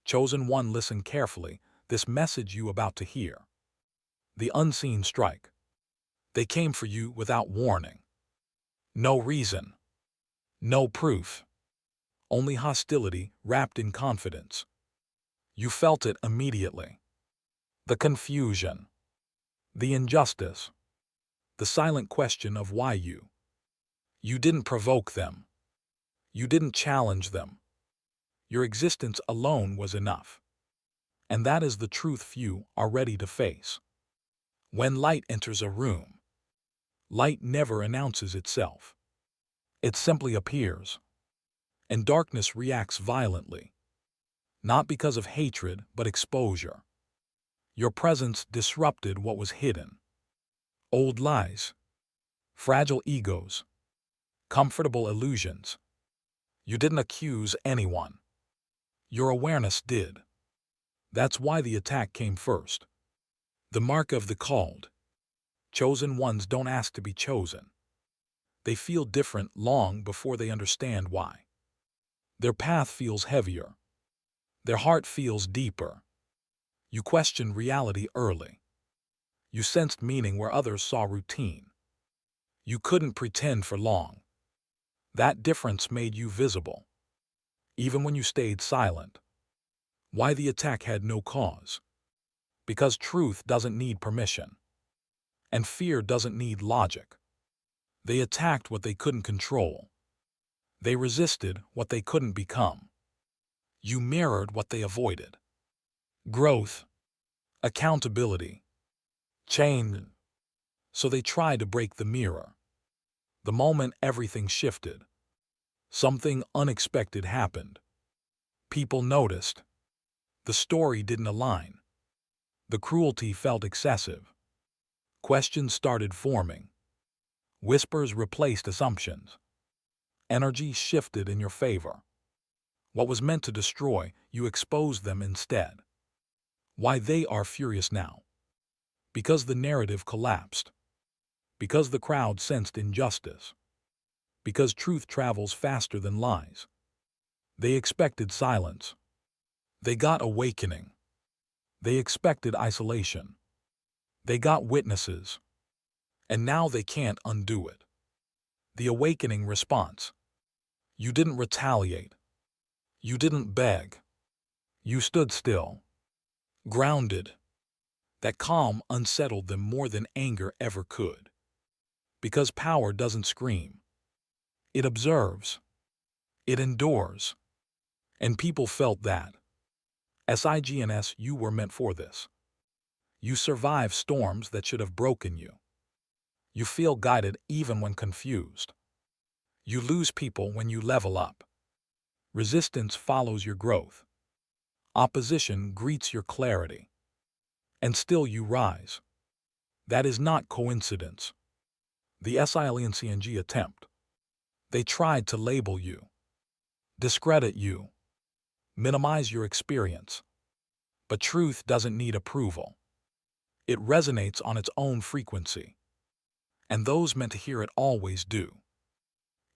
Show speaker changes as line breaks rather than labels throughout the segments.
Chosen one, listen carefully, this message you about to hear. The unseen strike. They came for you without warning. No reason. No proof. Only hostility wrapped in confidence. You felt it immediately. The confusion. The injustice. The silent question of why you. You didn't provoke them. You didn't challenge them. Your existence alone was enough. And that is the truth few are ready to face. When light enters a room, light never announces itself. It simply appears. And darkness reacts violently. Not because of hatred, but exposure. Your presence disrupted what was hidden. Old lies. Fragile egos. Comfortable illusions. You didn't accuse anyone. Your awareness did. That's why the attack came first. The mark of the called. Chosen ones don't ask to be chosen. They feel different long before they understand why. Their path feels heavier. Their heart feels deeper. You questioned reality early. You sensed meaning where others saw routine. You couldn't pretend for long. That difference made you visible, even when you stayed silent. Why the attack had no cause? Because truth doesn't need permission. And fear doesn't need logic. They attacked what they couldn't control. They resisted what they couldn't become. You mirrored what they avoided. Growth, accountability, change. So they tried to break the mirror. The moment everything shifted, something unexpected happened. People noticed. The story didn't align. The cruelty felt excessive. Questions started forming. Whispers replaced assumptions. Energy shifted in your favor. What was meant to destroy, you exposed them instead. Why they are furious now? Because the narrative collapsed. Because the crowd sensed injustice. Because truth travels faster than lies. They expected silence. They got awakening. They expected isolation. They got witnesses. And now they can't undo it. The awakening response. You didn't retaliate. You didn't beg. You stood still. Grounded. That calm unsettled them more than anger ever could. Because power doesn't scream. It observes. It endures. And people felt that. SIGNS, you were meant for this. You survive storms that should have broken you. You feel guided even when confused. You lose people when you level up. Resistance follows your growth. Opposition greets your clarity. And still you rise. That is not coincidence. The SILENCNG attempt. They tried to label you, discredit you, minimize your experience. But truth doesn't need approval. It resonates on its own frequency. And those meant to hear it always do.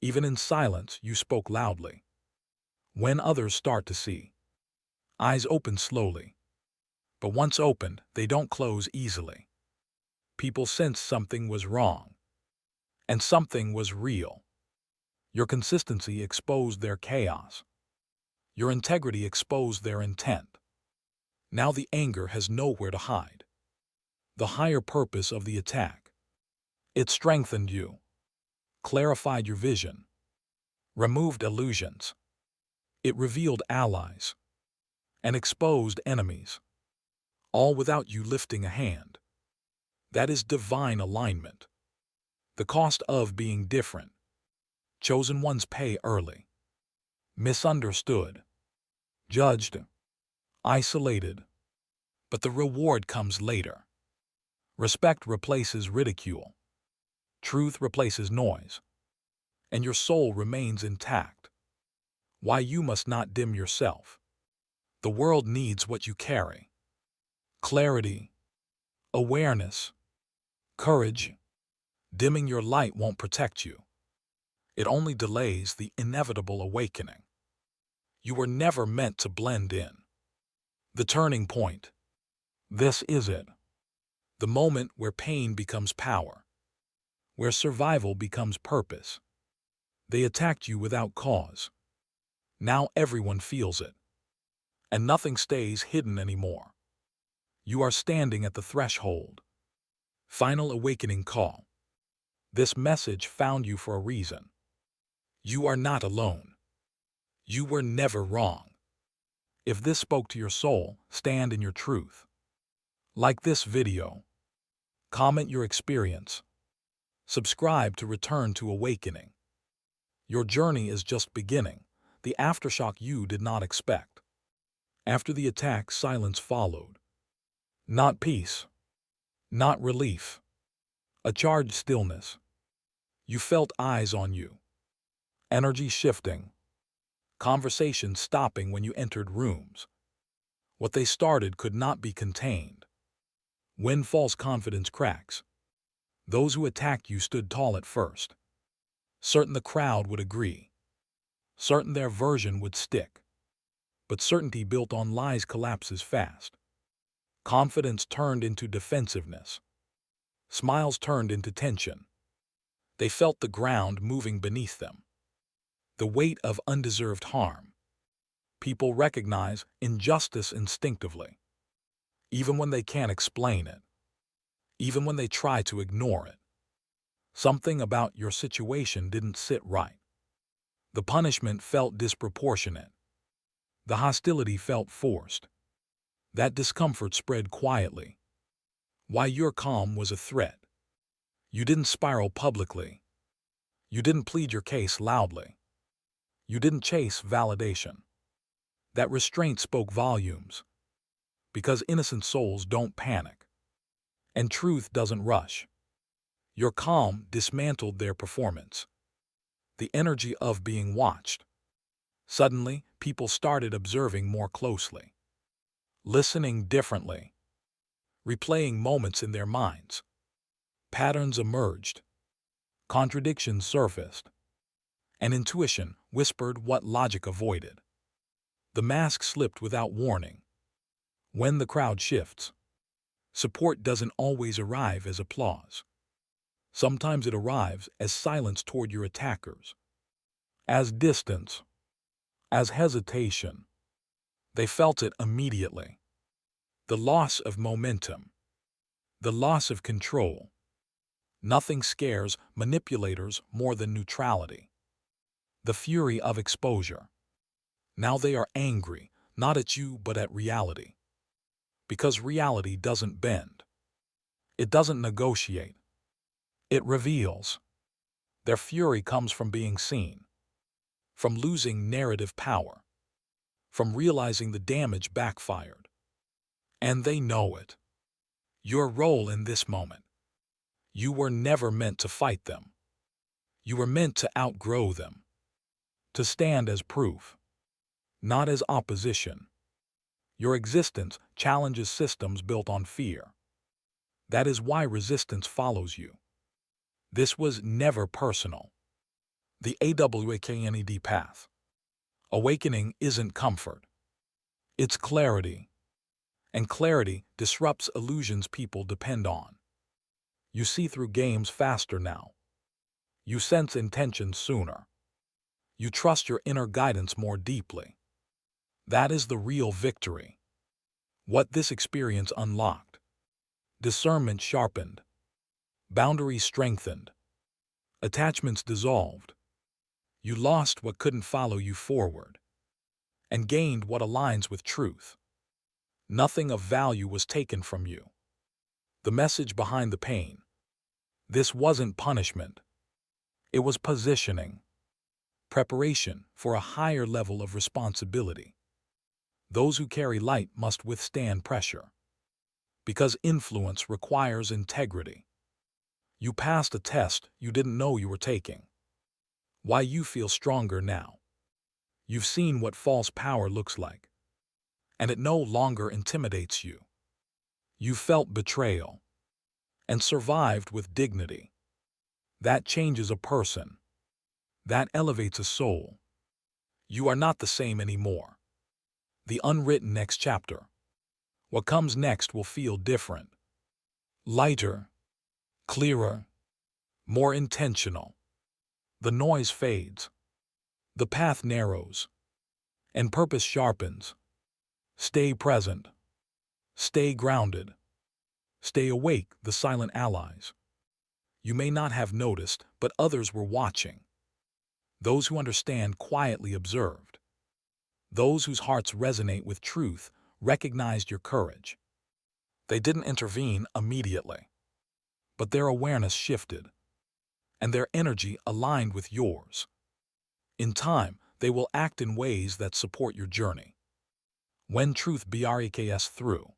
Even in silence, you spoke loudly. When others start to see, eyes open slowly. But once opened, they don't close easily. People sensed something was wrong. And something was real. Your consistency exposed their chaos. Your integrity exposed their intent. Now the anger has nowhere to hide. The higher purpose of the attack. It strengthened you, clarified your vision, removed illusions. It revealed allies and exposed enemies, all without you lifting a hand. That is divine alignment. The cost of being different. Chosen ones pay early. Misunderstood. Judged. Isolated. But the reward comes later. Respect replaces ridicule. Truth replaces noise. And your soul remains intact. Why you must not dim yourself. The world needs what you carry. Clarity. Awareness. Courage. Dimming your light won't protect you. It only delays the inevitable awakening. You were never meant to blend in. The turning point. This is it. The moment where pain becomes power, where survival becomes purpose. They attacked you without cause. Now everyone feels it. And nothing stays hidden anymore. You are standing at the threshold. Final awakening call. This message found you for a reason. You are not alone. You were never wrong. If this spoke to your soul, stand in your truth. Like this video. Comment your experience. Subscribe to return to awakening. Your journey is just beginning, the aftershock you did not expect. After the attack, silence followed. Not peace. Not relief. A charged stillness. You felt eyes on you. Energy shifting. Conversations stopping when you entered rooms. What they started could not be contained. When false confidence cracks, those who attacked you stood tall at first. Certain the crowd would agree. Certain their version would stick. But certainty built on lies collapses fast. Confidence turned into defensiveness. Smiles turned into tension. They felt the ground moving beneath them. The weight of undeserved harm. People recognize injustice instinctively, even when they can't explain it, even when they try to ignore it. Something about your situation didn't sit right. The punishment felt disproportionate. The hostility felt forced. That discomfort spread quietly. Why your calm was a threat. You didn't spiral publicly. You didn't plead your case loudly. You didn't chase validation. That restraint spoke volumes. Because innocent souls don't panic. And truth doesn't rush. Your calm dismantled their performance. The energy of being watched. Suddenly, people started observing more closely. Listening differently. Replaying moments in their minds. Patterns emerged. Contradictions surfaced. And intuition whispered what logic avoided. The mask slipped without warning. When the crowd shifts, support doesn't always arrive as applause. Sometimes it arrives as silence toward your attackers, as distance, as hesitation. They felt it immediately. The loss of momentum, the loss of control. Nothing scares manipulators more than neutrality. The fury of exposure. Now they are angry, not at you but at reality. Because reality doesn't bend. It doesn't negotiate. It reveals. Their fury comes from being seen, from losing narrative power, from realizing the damage backfired. And they know it. Your role in this moment. You were never meant to fight them. You were meant to outgrow them, to stand as proof, not as opposition. Your existence challenges systems built on fear. That is why resistance follows you. This was never personal. The AWAKNED path. Awakening isn't comfort. It's clarity. And clarity disrupts illusions people depend on. You see through games faster now. You sense intentions sooner. You trust your inner guidance more deeply. That is the real victory. What this experience unlocked. Discernment sharpened. Boundaries strengthened. Attachments dissolved. You lost what couldn't follow you forward. And gained what aligns with truth. Nothing of value was taken from you. The message behind the pain. This wasn't punishment. It was positioning. Preparation for a higher level of responsibility. Those who carry light must withstand pressure. Because influence requires integrity. You passed a test you didn't know you were taking. Why you feel stronger now. You've seen what false power looks like. And it no longer intimidates you. You felt betrayal. And survived with dignity. That changes a person. That elevates a soul. You are not the same anymore. The unwritten next chapter. What comes next will feel different. Lighter, clearer, more intentional. The noise fades. The path narrows. And purpose sharpens. Stay present. Stay grounded. Stay awake, the silent allies. You may not have noticed, but others were watching. Those who understand quietly observed. Those whose hearts resonate with truth recognized your courage. They didn't intervene immediately, but their awareness shifted, and their energy aligned with yours. In time, they will act in ways that support your journey. When truth breaks through,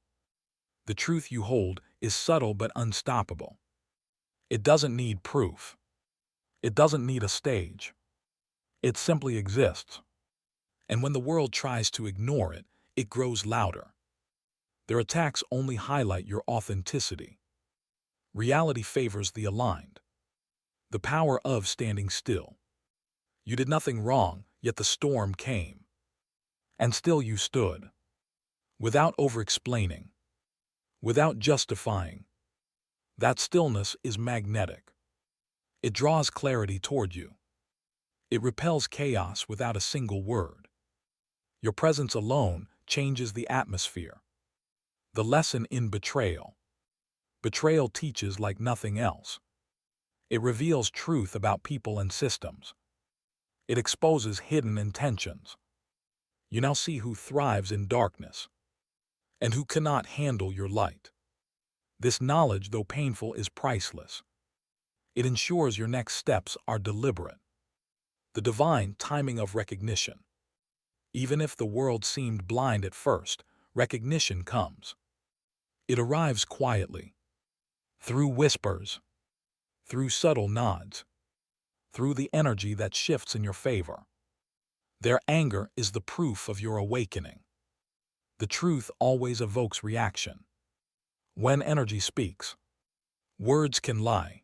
the truth you hold is subtle but unstoppable. It doesn't need proof. It doesn't need a stage. It simply exists. And when the world tries to ignore it, it grows louder. Their attacks only highlight your authenticity. Reality favors the aligned. The power of standing still. You did nothing wrong, yet the storm came. And still you stood. Without over-explaining. Without justifying. That stillness is magnetic. It draws clarity toward you. It repels chaos without a single word. Your presence alone changes the atmosphere. The lesson in betrayal. Betrayal teaches like nothing else. It reveals truth about people and systems. It exposes hidden intentions. You now see who thrives in darkness and who cannot handle your light. This knowledge, though painful, is priceless. It ensures your next steps are deliberate. The divine timing of recognition. Even if the world seemed blind at first, recognition comes. It arrives quietly, through whispers, through subtle nods, through the energy that shifts in your favor. Their anger is the proof of your awakening. The truth always evokes reaction. When energy speaks, words can lie,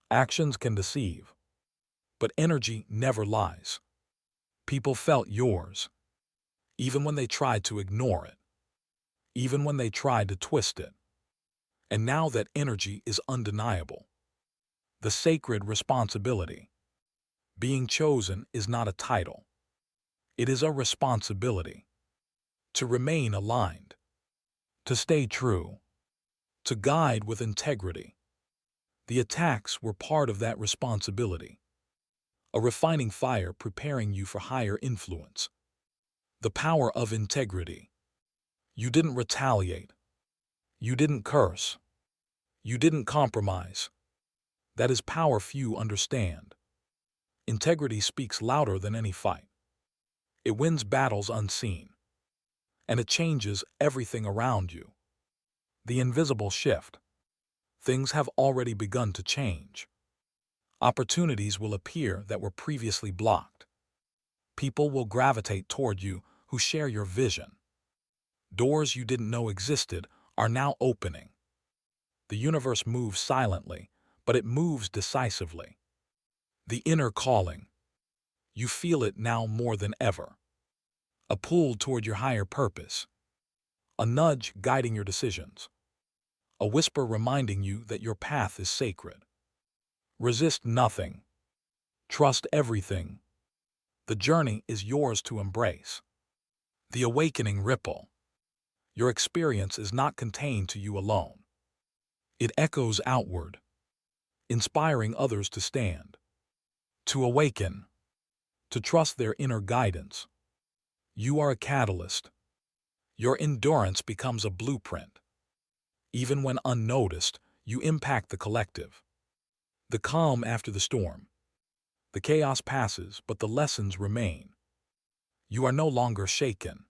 actions can deceive, but energy never lies. People felt yours, even when they tried to ignore it, even when they tried to twist it. And now that energy is undeniable. The sacred responsibility. Being chosen is not a title. It is a responsibility. To remain aligned, to stay true, to guide with integrity. The attacks were part of that responsibility. A refining fire preparing you for higher influence. The power of integrity. You didn't retaliate. You didn't curse. You didn't compromise. That is power few understand. Integrity speaks louder than any fight. It wins battles unseen. And it changes everything around you. The invisible shift. Things have already begun to change. Opportunities will appear that were previously blocked. People will gravitate toward you who share your vision. Doors you didn't know existed are now opening. The universe moves silently, but it moves decisively. The inner calling. You feel it now more than ever. A pull toward your higher purpose. A nudge guiding your decisions. A whisper reminding you that your path is sacred. Resist nothing. Trust everything. The journey is yours to embrace. The awakening ripple. Your experience is not contained to you alone. It echoes outward, inspiring others to stand, to awaken, to trust their inner guidance. You are a catalyst. Your endurance becomes a blueprint. Even when unnoticed, you impact the collective. The calm after the storm. The chaos passes, but the lessons remain. You are no longer shaken.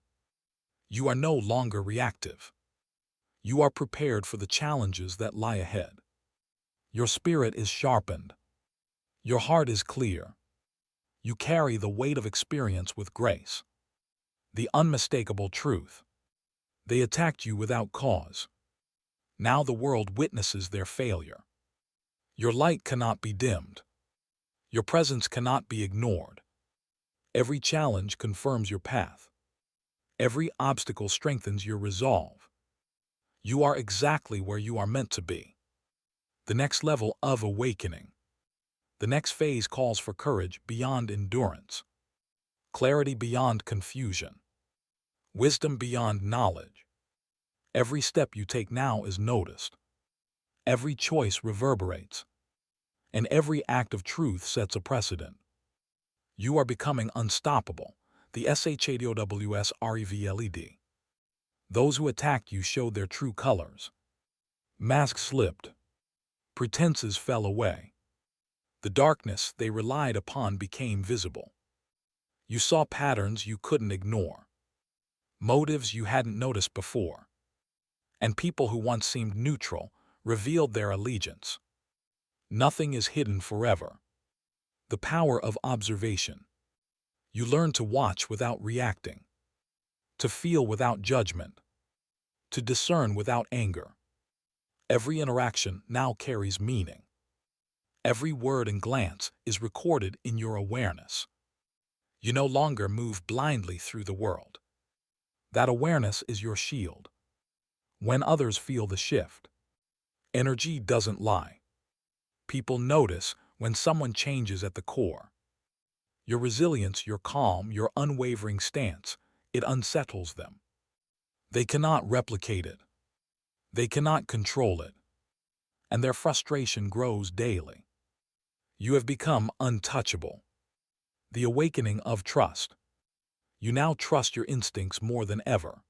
You are no longer reactive. You are prepared for the challenges that lie ahead. Your spirit is sharpened. Your heart is clear. You carry the weight of experience with grace. The unmistakable truth. They attacked you without cause. Now the world witnesses their failure. Your light cannot be dimmed. Your presence cannot be ignored. Every challenge confirms your path. Every obstacle strengthens your resolve. You are exactly where you are meant to be. The next level of awakening. The next phase calls for courage beyond endurance, clarity beyond confusion, wisdom beyond knowledge. Every step you take now is noticed. Every choice reverberates, and every act of truth sets a precedent. You are becoming unstoppable, the SHADOWSREVLED. Those who attacked you showed their true colors. Masks slipped. Pretenses fell away. The darkness they relied upon became visible. You saw patterns you couldn't ignore, motives you hadn't noticed before, and people who once seemed neutral revealed their allegiance. Nothing is hidden forever. The power of observation. You learn to watch without reacting, to feel without judgment, to discern without anger. Every interaction now carries meaning. Every word and glance is recorded in your awareness. You no longer move blindly through the world. That awareness is your shield. When others feel the shift, energy doesn't lie. People notice when someone changes at the core. Your resilience, your calm, your unwavering stance, it unsettles them. They cannot replicate it. They cannot control it. And their frustration grows daily. You have become untouchable. The awakening of trust. You now trust your instincts more than ever.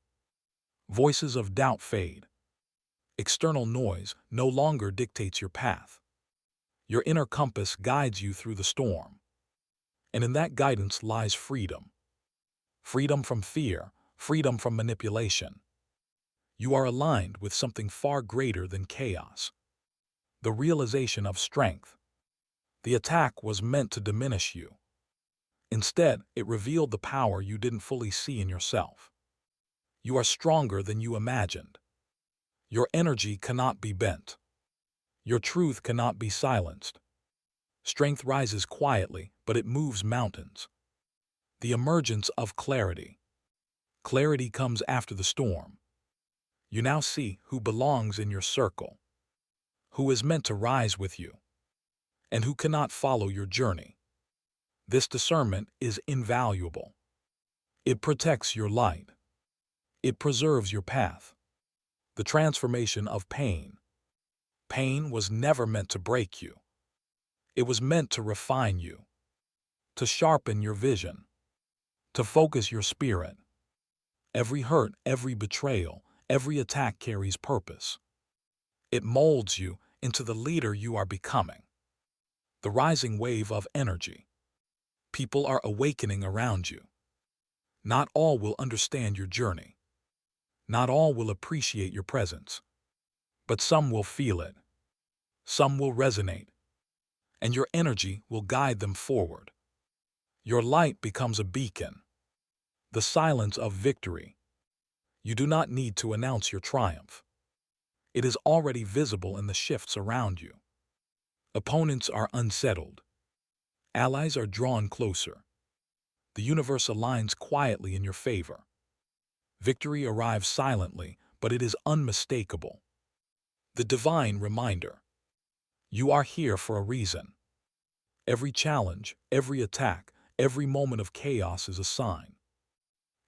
Voices of doubt fade. External noise no longer dictates your path. Your inner compass guides you through the storm. And in that guidance lies freedom. Freedom from fear, freedom from manipulation. You are aligned with something far greater than chaos. The realization of strength. The attack was meant to diminish you. Instead, it revealed the power you didn't fully see in yourself. You are stronger than you imagined. Your energy cannot be bent. Your truth cannot be silenced. Strength rises quietly, but it moves mountains. The emergence of clarity. Clarity comes after the storm. You now see who belongs in your circle, who is meant to rise with you, and who cannot follow your journey. This discernment is invaluable. It protects your light. It preserves your path. The transformation of pain. Pain was never meant to break you. It was meant to refine you, to sharpen your vision, to focus your spirit. Every hurt, every betrayal, every attack carries purpose. It molds you into the leader you are becoming. The rising wave of energy. People are awakening around you. Not all will understand your journey. Not all will appreciate your presence. But some will feel it. Some will resonate. And your energy will guide them forward. Your light becomes a beacon. The silence of victory. You do not need to announce your triumph. It is already visible in the shifts around you. Opponents are unsettled. Allies are drawn closer. The universe aligns quietly in your favor. Victory arrives silently, but it is unmistakable. The divine reminder. You are here for a reason. Every challenge, every attack, every moment of chaos is a sign.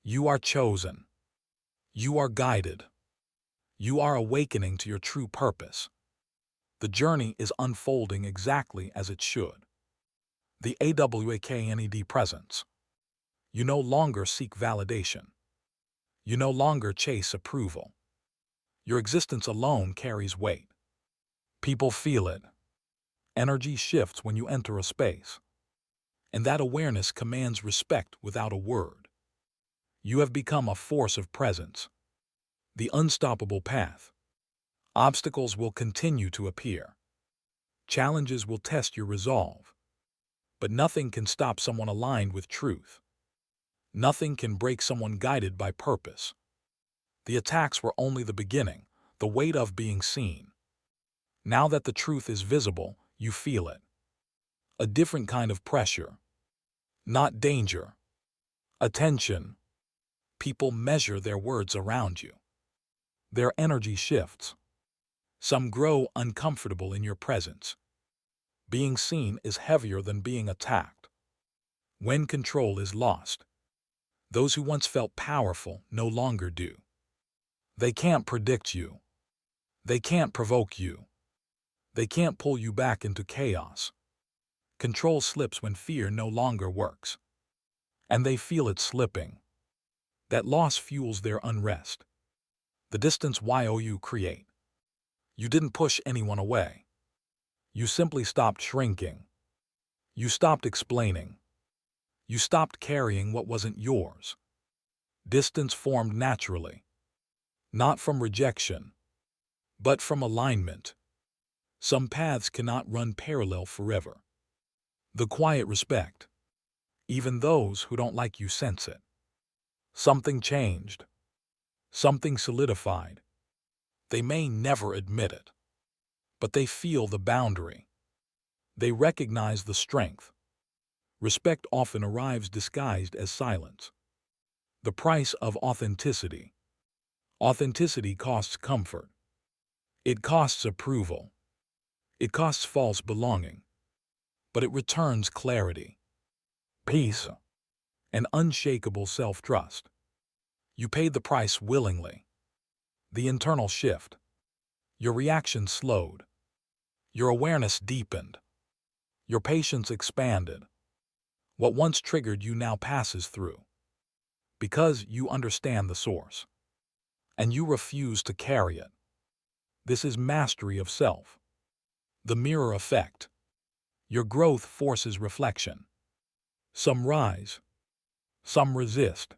You are chosen. You are guided. You are awakening to your true purpose. The journey is unfolding exactly as it should. The AWAKNED presence. You no longer seek validation. You no longer chase approval. Your existence alone carries weight. People feel it. Energy shifts when you enter a space. And that awareness commands respect without a word. You have become a force of presence. The unstoppable path. Obstacles will continue to appear. Challenges will test your resolve. But nothing can stop someone aligned with truth. Nothing can break someone guided by purpose. The attacks were only the beginning, the weight of being seen. Now that the truth is visible, you feel it. A different kind of pressure. Not danger. Attention. People measure their words around you. Their energy shifts. Some grow uncomfortable in your presence. Being seen is heavier than being attacked. When control is lost, those who once felt powerful no longer do. They can't predict you. They can't provoke you. They can't pull you back into chaos. Control slips when fear no longer works. And they feel it slipping. That loss fuels their unrest. The distance you create. You didn't push anyone away. You simply stopped shrinking. You stopped explaining. You stopped carrying what wasn't yours. Distance formed naturally. Not from rejection, but from alignment. Some paths cannot run parallel forever. The quiet respect. Even those who don't like you sense it. Something changed. Something solidified. They may never admit it, but they feel the boundary. They recognize the strength. Respect often arrives disguised as silence. The price of authenticity. Authenticity costs comfort. It costs approval. It costs false belonging. But it returns clarity, peace, and unshakable self-trust. You paid the price willingly. The internal shift. Your reaction slowed. Your awareness deepened. Your patience expanded. What once triggered you now passes through. Because you understand the source. And you refuse to carry it. This is mastery of self. The mirror effect. Your growth forces reflection. Some rise. Some resist.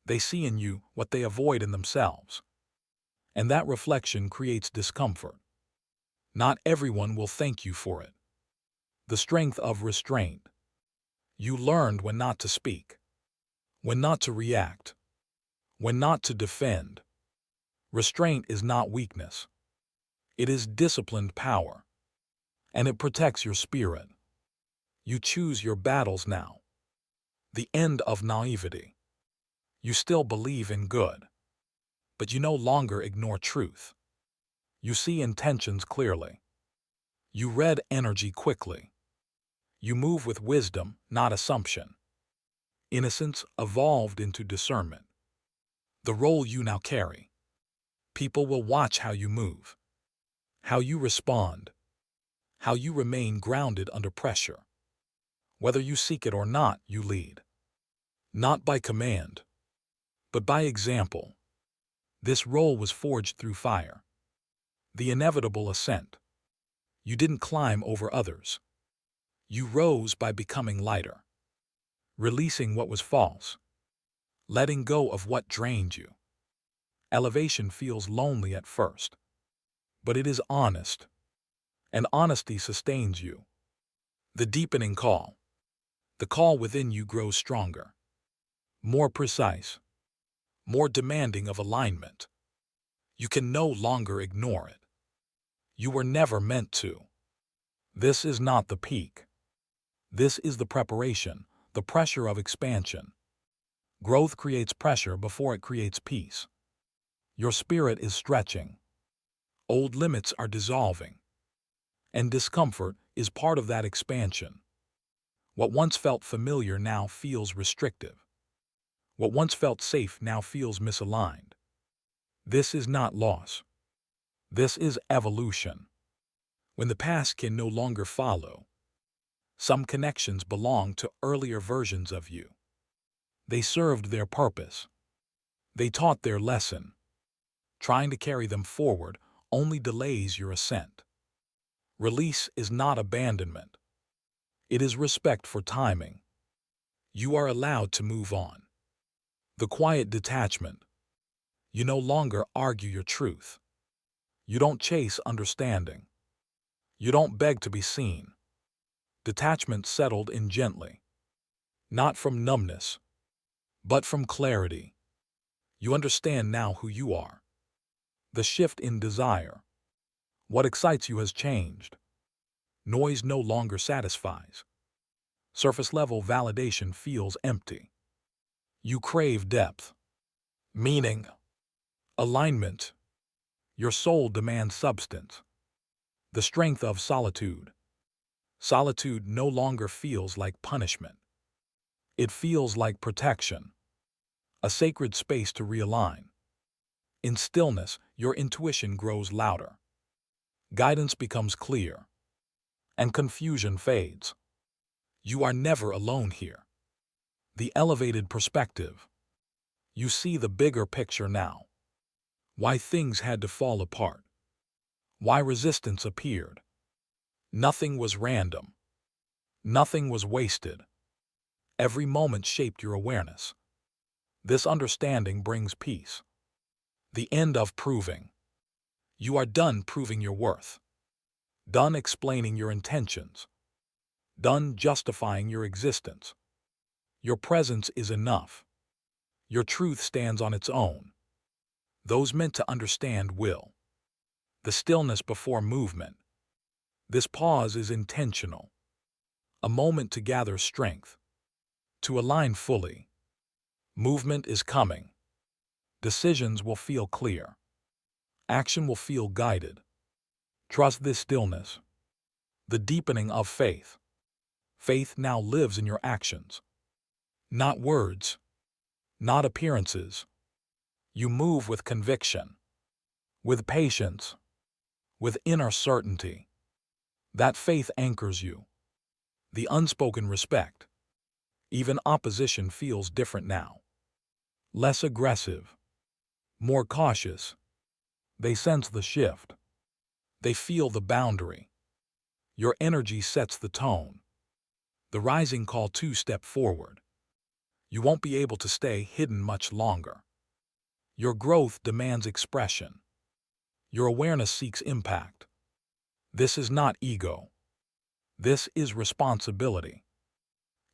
They see in you what they avoid in themselves. And that reflection creates discomfort. Not everyone will thank you for it. The strength of restraint. You learned when not to speak, when not to react, when not to defend. Restraint is not weakness. It is disciplined power. And it protects your spirit. You choose your battles now. The end of naivety. You still believe in good, but you no longer ignore truth. You see intentions clearly. You read energy quickly. You move with wisdom, not assumption. Innocence evolved into discernment. The role you now carry. People will watch how you move, how you respond, how you remain grounded under pressure. Whether you seek it or not, you lead. Not by command, but by example. This role was forged through fire. The inevitable ascent. You didn't climb over others. You rose by becoming lighter. Releasing what was false. Letting go of what drained you. Elevation feels lonely at first, but it is honest. And honesty sustains you. The deepening call. The call within you grows stronger. More precise. More demanding of alignment. You can no longer ignore it. You were never meant to. This is not the peak. This is the preparation, the pressure of expansion. Growth creates pressure before it creates peace. Your spirit is stretching. Old limits are dissolving. And discomfort is part of that expansion. What once felt familiar now feels restrictive. What once felt safe now feels misaligned. This is not loss. This is evolution. When the past can no longer follow, some connections belong to earlier versions of you. They served their purpose. They taught their lesson. Trying to carry them forward only delays your ascent. Release is not abandonment. It is respect for timing. You are allowed to move on. The quiet detachment. You no longer argue your truth. You don't chase understanding. You don't beg to be seen. Detachment settled in gently. Not from numbness, but from clarity. You understand now who you are. The shift in desire. What excites you has changed. Noise no longer satisfies. Surface-level validation feels empty. You crave depth, meaning, alignment, Your soul demands substance. The strength of solitude. Solitude no longer feels like punishment. It feels like protection, a sacred space to realign. In stillness, your intuition grows louder. Guidance becomes clear, and confusion fades. You are never alone here. The elevated perspective. You see the bigger picture now. Why things had to fall apart. Why resistance appeared. Nothing was random. Nothing was wasted. Every moment shaped your awareness. This understanding brings peace. The end of proving. You are done proving your worth. Done explaining your intentions. Done justifying your existence. Your presence is enough. Your truth stands on its own. Those meant to understand will. The stillness before movement. This pause is intentional. A moment to gather strength. To align fully. Movement is coming. Decisions will feel clear. Action will feel guided. Trust this stillness. The deepening of faith. Faith now lives in your actions. Not words. Not appearances. You move with conviction. With patience. With inner certainty. That faith anchors you. The unspoken respect. Even opposition feels different now. Less aggressive. More cautious. They sense the shift. They feel the boundary. Your energy sets the tone. The rising call to step forward. You won't be able to stay hidden much longer. Your growth demands expression. Your awareness seeks impact. This is not ego. This is responsibility.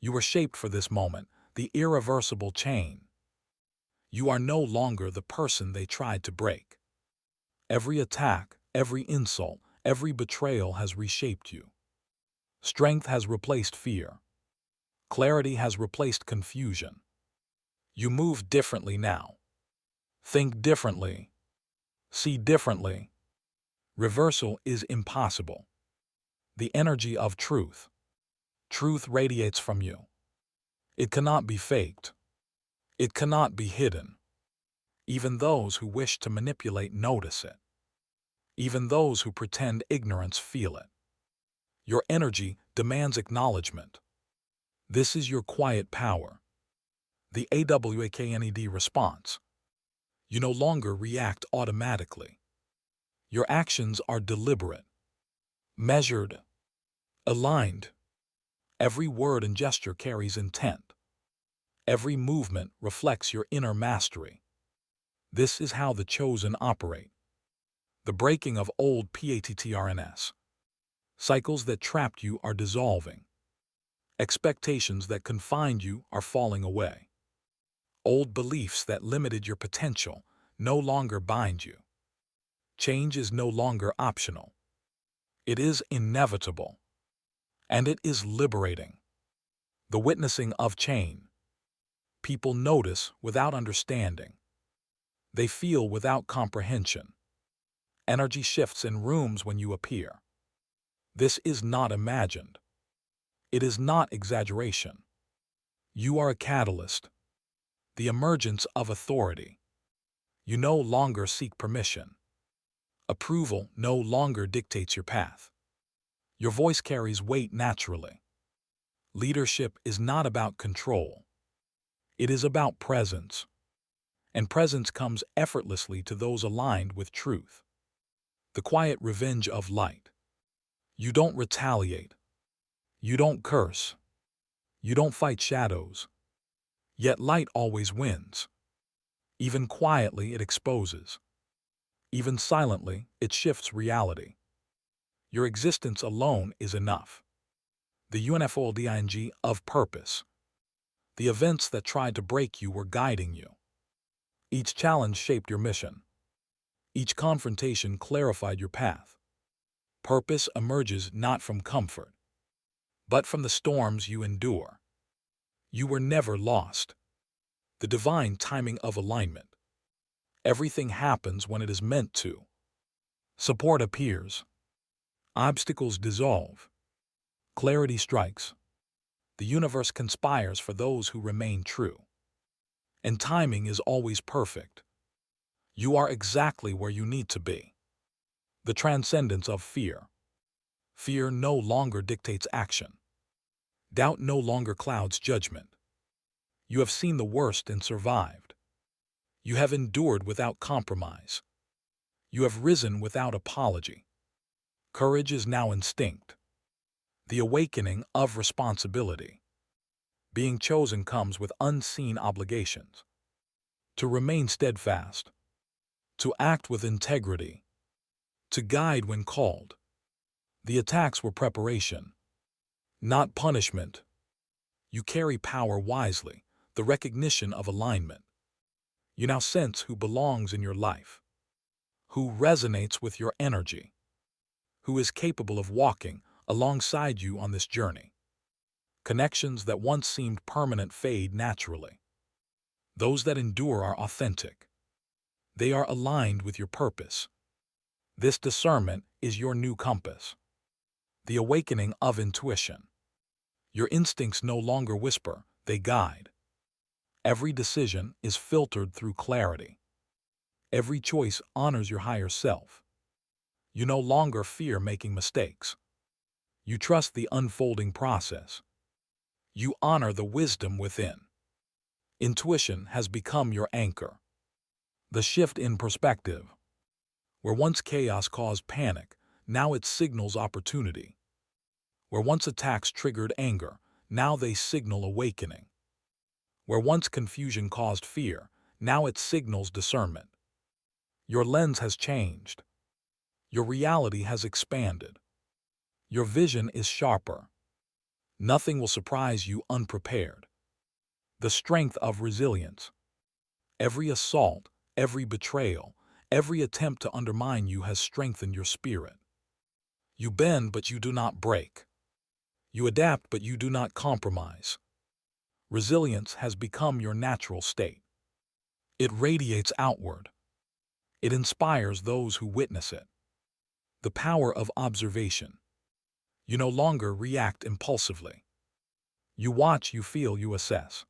You were shaped for this moment, the irreversible chain. You are no longer the person they tried to break. Every attack, every insult, every betrayal has reshaped you. Strength has replaced fear. Clarity has replaced confusion. You move differently now. Think differently. See differently. Reversal is impossible. The energy of truth. Truth radiates from you. It cannot be faked. It cannot be hidden. Even those who wish to manipulate notice it. Even those who pretend ignorance feel it. Your energy demands acknowledgement. This is your quiet power. The AWAKNED response. You no longer react automatically. Your actions are deliberate, measured, aligned. Every word and gesture carries intent. Every movement reflects your inner mastery. This is how the chosen operate. The breaking of old patterns. Cycles that trapped you are dissolving. Expectations that confined you are falling away. Old beliefs that limited your potential no longer bind you. Change is no longer optional. It is inevitable. And it is liberating. The witnessing of change. People notice without understanding. They feel without comprehension. Energy shifts in rooms when you appear. This is not imagined. It is not exaggeration. You are a catalyst. The emergence of authority. You no longer seek permission. Approval no longer dictates your path. Your voice carries weight naturally. Leadership is not about control. It is about presence. And presence comes effortlessly to those aligned with truth. The quiet revenge of light. You don't retaliate. You don't curse. You don't fight shadows. Yet light always wins. Even quietly it exposes. Even silently it shifts reality. Your existence alone is enough. The unfolding of purpose. The events that tried to break you were guiding you. Each challenge shaped your mission. Each confrontation clarified your path. Purpose emerges not from comfort, but from the storms you endure. You were never lost. The divine timing of alignment. Everything happens when it is meant to. Support appears. Obstacles dissolve. Clarity strikes. The universe conspires for those who remain true. And timing is always perfect. You are exactly where you need to be. The transcendence of fear. Fear no longer dictates action. Doubt no longer clouds judgment. You have seen the worst and survived. You have endured without compromise. You have risen without apology. Courage is now instinct. The awakening of responsibility. Being chosen comes with unseen obligations. To remain steadfast. To act with integrity. To guide when called. The attacks were preparation, not punishment. You carry power wisely, the recognition of alignment. You now sense who belongs in your life, who resonates with your energy, who is capable of walking alongside you on this journey. Connections that once seemed permanent fade naturally. Those that endure are authentic. They are aligned with your purpose. This discernment is your new compass. The awakening of intuition. Your instincts no longer whisper, they guide. Every decision is filtered through clarity. Every choice honors your higher self. You no longer fear making mistakes. You trust the unfolding process. You honor the wisdom within. Intuition has become your anchor. The shift in perspective. Where once chaos caused panic, now it signals opportunity. Where once attacks triggered anger, now they signal awakening. Where once confusion caused fear, now it signals discernment. Your lens has changed. Your reality has expanded. Your vision is sharper. Nothing will surprise you unprepared. The strength of resilience. Every assault, every betrayal, every attempt to undermine you has strengthened your spirit. You bend, but you do not break. You adapt, but you do not compromise. Resilience has become your natural state. It radiates outward. It inspires those who witness it. The power of observation. You no longer react impulsively. You watch, you feel, you assess.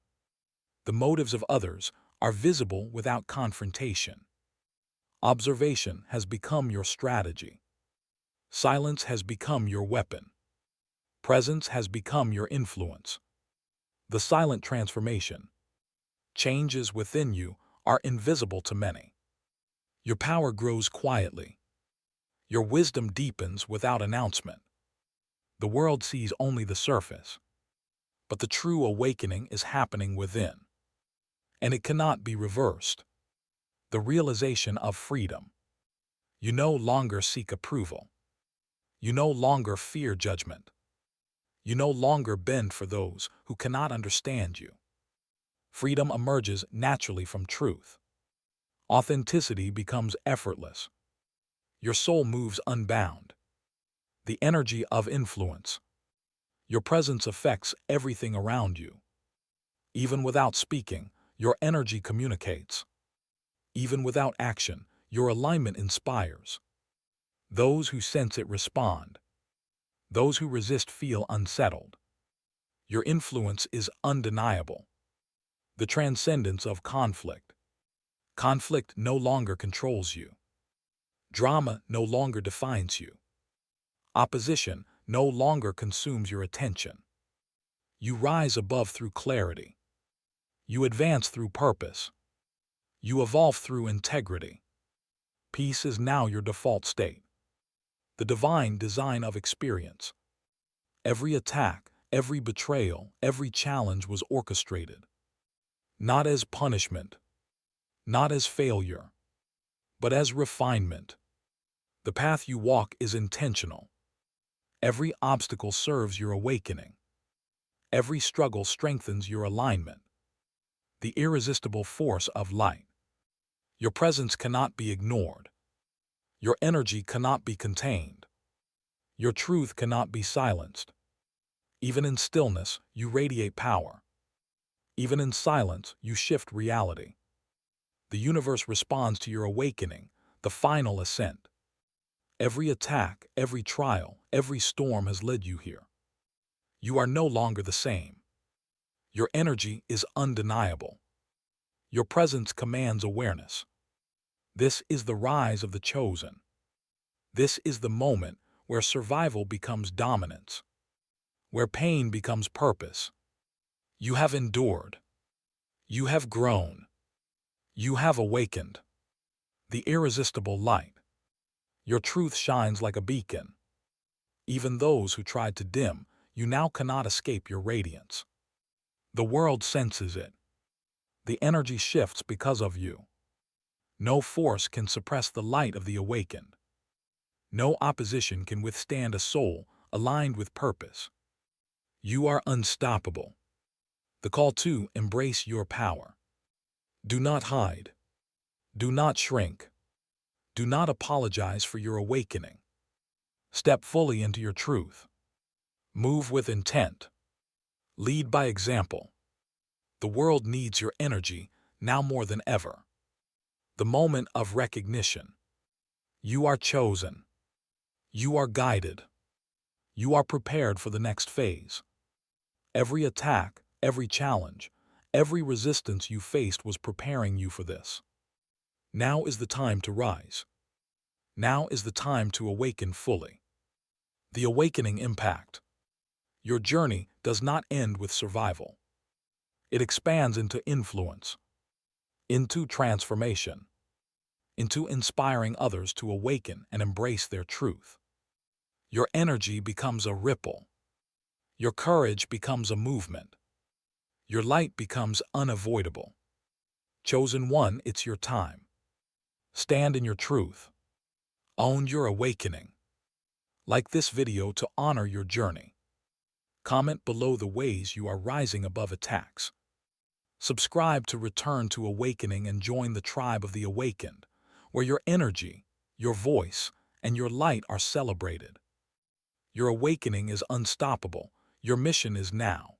The motives of others are visible without confrontation. Observation has become your strategy. Silence has become your weapon. Presence has become your influence. The silent transformation. Changes within you are invisible to many. Your power grows quietly. Your wisdom deepens without announcement. The world sees only the surface. But the true awakening is happening within. And it cannot be reversed. The realization of freedom. You no longer seek approval. You no longer fear judgment. You no longer bend for those who cannot understand you. Freedom emerges naturally from truth. Authenticity becomes effortless. Your soul moves unbound. The energy of influence. Your presence affects everything around you. Even without speaking, your energy communicates. Even without action, your alignment inspires. Those who sense it respond. Those who resist feel unsettled. Your influence is undeniable. The transcendence of conflict. Conflict no longer controls you. Drama no longer defines you. Opposition no longer consumes your attention. You rise above through clarity. You advance through purpose. You evolve through integrity. Peace is now your default state. The divine design of experience. Every attack, every betrayal, every challenge was orchestrated. Not as punishment, not as failure, but as refinement. The path you walk is intentional. Every obstacle serves your awakening. Every struggle strengthens your alignment. The irresistible force of light. Your presence cannot be ignored. Your energy cannot be contained. Your truth cannot be silenced. Even in stillness, you radiate power. Even in silence, you shift reality. The universe responds to your awakening, the final ascent. Every attack, every trial, every storm has led you here. You are no longer the same. Your energy is undeniable. Your presence commands awareness. This is the rise of the chosen. This is the moment where survival becomes dominance, where pain becomes purpose. You have endured. You have grown. You have awakened. The irresistible light. Your truth shines like a beacon. Even those who tried to dim, you now cannot escape your radiance. The world senses it. The energy shifts because of you. No force can suppress the light of the awakened. No opposition can withstand a soul aligned with purpose. You are unstoppable. The call to embrace your power. Do not hide. Do not shrink. Do not apologize for your awakening. Step fully into your truth. Move with intent. Lead by example. The world needs your energy now more than ever. The moment of recognition. You are chosen. You are guided. You are prepared for the next phase. Every attack, every challenge, every resistance you faced was preparing you for this. Now is the time to rise. Now is the time to awaken fully. The awakening impact. Your journey does not end with survival. It expands into influence, into transformation, into inspiring others to awaken and embrace their truth. Your energy becomes a ripple. Your courage becomes a movement. Your light becomes unavoidable. Chosen one, it's your time. Stand in your truth. Own your awakening. Like this video to honor your journey. Comment below the ways you are rising above attacks. Subscribe to return to awakening and join the tribe of the awakened, where your energy, your voice, and your light are celebrated. Your awakening is unstoppable. Your mission is now.